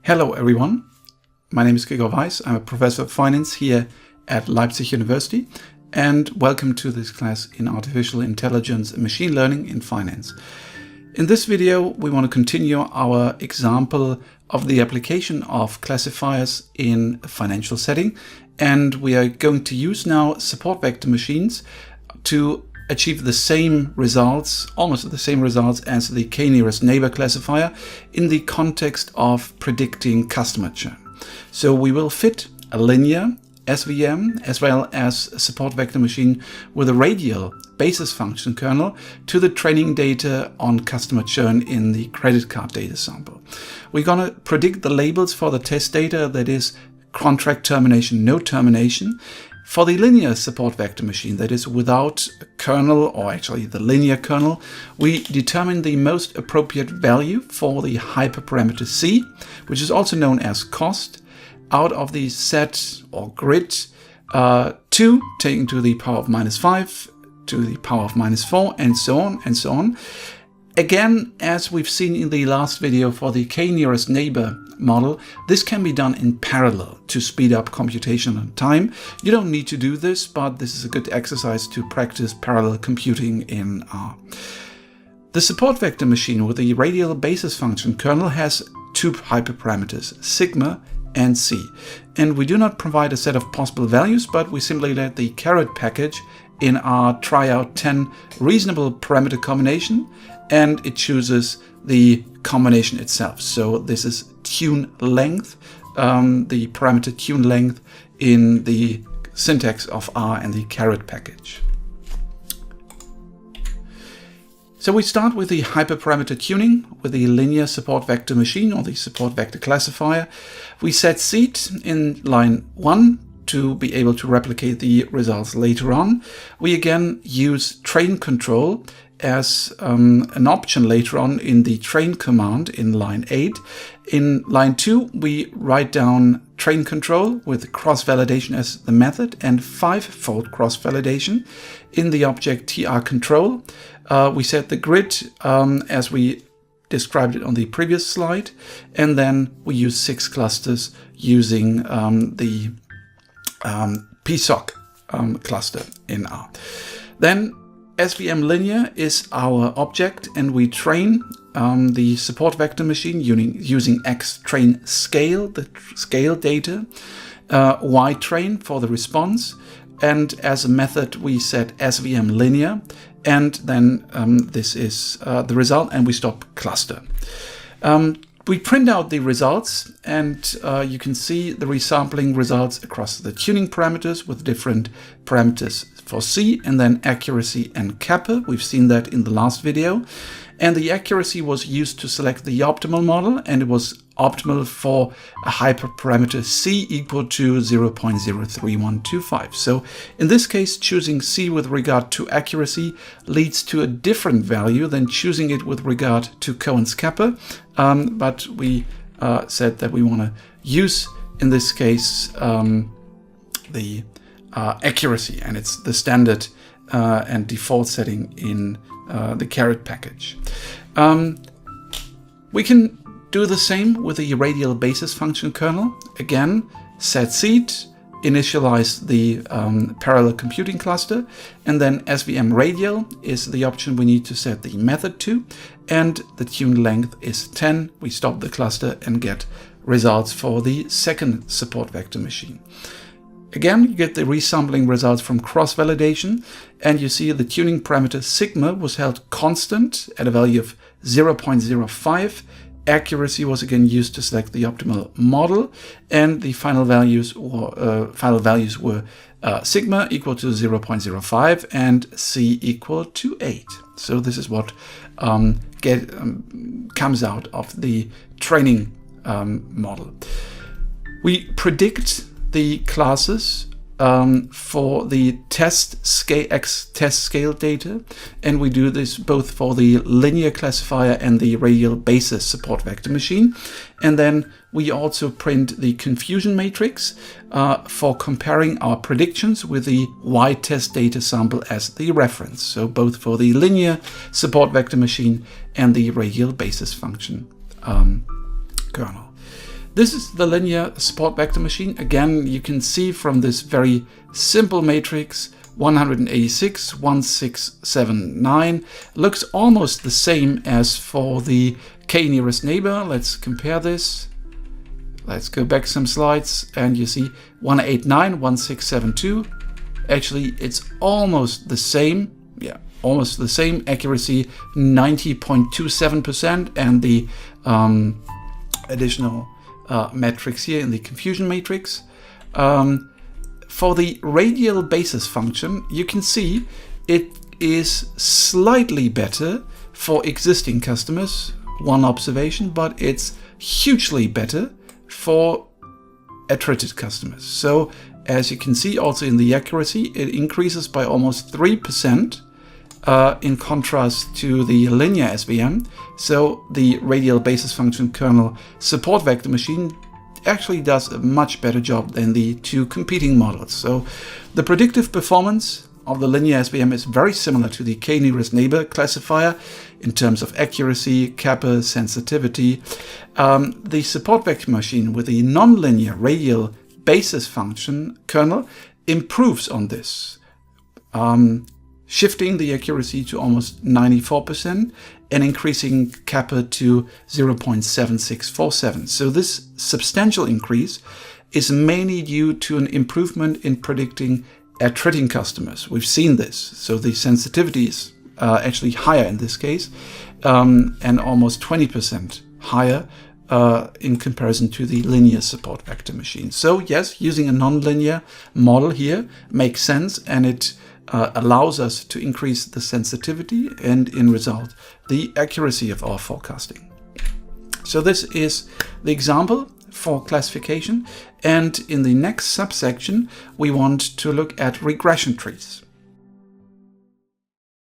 Hello everyone, my name is Gregor Weiss. I'm a professor of finance here at Leipzig University, and welcome to this class in Artificial Intelligence and Machine Learning in Finance. In this video, we want to continue our example of the application of classifiers in a financial setting, and we are going to use now support vector machines to achieve the same results, almost the same results as the k-nearest neighbor classifier in the context of predicting customer churn. So we will fit a linear SVM as well as a support vector machine with a radial basis function kernel to the training data on customer churn in the credit card data sample. We're going to predict the labels for the test data, that is contract termination, no termination. For the linear support vector machine, that is without a kernel, or actually the linear kernel, we determine the most appropriate value for the hyperparameter C, which is also known as cost, out of the set or grid 2 taken to the power of -5 to the power of -4, and so on and so on. Again, as we've seen in the last video for the k-nearest neighbor model, this can be done in parallel to speed up computational time. You don't need to do this, but this is a good exercise to practice parallel computing in R. The support vector machine with the radial basis function kernel has two hyperparameters, sigma and C. And we do not provide a set of possible values, but we simply let the caret package in our try out 10 reasonable parameter combination, and it chooses the combination itself. So this is tune length, the parameter tune length in the syntax of R and the caret package. So we start with the hyperparameter tuning with the linear support vector machine or the support vector classifier. We set seed in line 1 to be able to replicate the results later on. We again use train control as an option later on in the train command in line 8. In line 2, we write down train control with cross-validation as the method and 5-fold cross-validation in the object tr control. We set the grid as we described it on the previous slide, and then we use 6 clusters using the PSOC cluster in R. Then SVM linear is our object, and we train the support vector machine using X train scale, the scale data, Y train for the response, and as a method we set SVM linear, and then this is the result, and we stop cluster. We print out the results, and you can see the resampling results across the tuning parameters with different parameters for C, and then accuracy and kappa. We've seen that in the last video. And the accuracy was used to select the optimal model, and it was optimal for a hyperparameter C equal to 0.03125. So in this case, choosing C with regard to accuracy leads to a different value than choosing it with regard to Cohen's kappa. But we said that we want to use, in this case, the accuracy, and it's the standard and default setting in the caret package. We can do the same with the radial basis function kernel. Again, set seed, initialize the parallel computing cluster, and then SVM radial is the option we need to set the method to, and the tune length is 10. We stop the cluster and get results for the second support vector machine. Again, you get the resampling results from cross-validation, and you see the tuning parameter sigma was held constant at a value of 0.05. Accuracy was again used to select the optimal model, and the final values were sigma equal to 0.05 and C equal to 8. So this is what comes out of the training model. We predict the classes for the test scale data, and we do this both for the linear classifier and the radial basis support vector machine. And then we also print the confusion matrix for comparing our predictions with the Y test data sample as the reference. So both for the linear support vector machine and the radial basis function kernel. This is the linear support vector machine. Again, you can see from this very simple matrix, 186, 1679 looks almost the same as for the k nearest neighbor. Let's compare this. Let's go back some slides, and you see 189, 1672. Actually, it's almost the same. Yeah, almost the same accuracy, 90.27%, and the additional metrics here in the confusion matrix. For the radial basis function, you can see it is slightly better for existing customers, one observation, but it's hugely better for attrited customers. So as you can see also in the accuracy, it increases by almost 3% in contrast to the linear SVM. So the radial basis function kernel support vector machine actually does a much better job than the two competing models. So the predictive performance of the linear SVM is very similar to the k nearest neighbor classifier in terms of accuracy, kappa, sensitivity. The support vector machine with the nonlinear radial basis function kernel improves on this, shifting the accuracy to almost 94% and increasing kappa to 0.7647. So this substantial increase is mainly due to an improvement in predicting attriting customers. We've seen this. So the sensitivity is actually higher in this case, and almost 20% higher in comparison to the linear support vector machine. So yes, using a nonlinear model here makes sense, and it allows us to increase the sensitivity and, in result, the accuracy of our forecasting. So this is the example for classification, and in the next subsection we want to look at regression trees.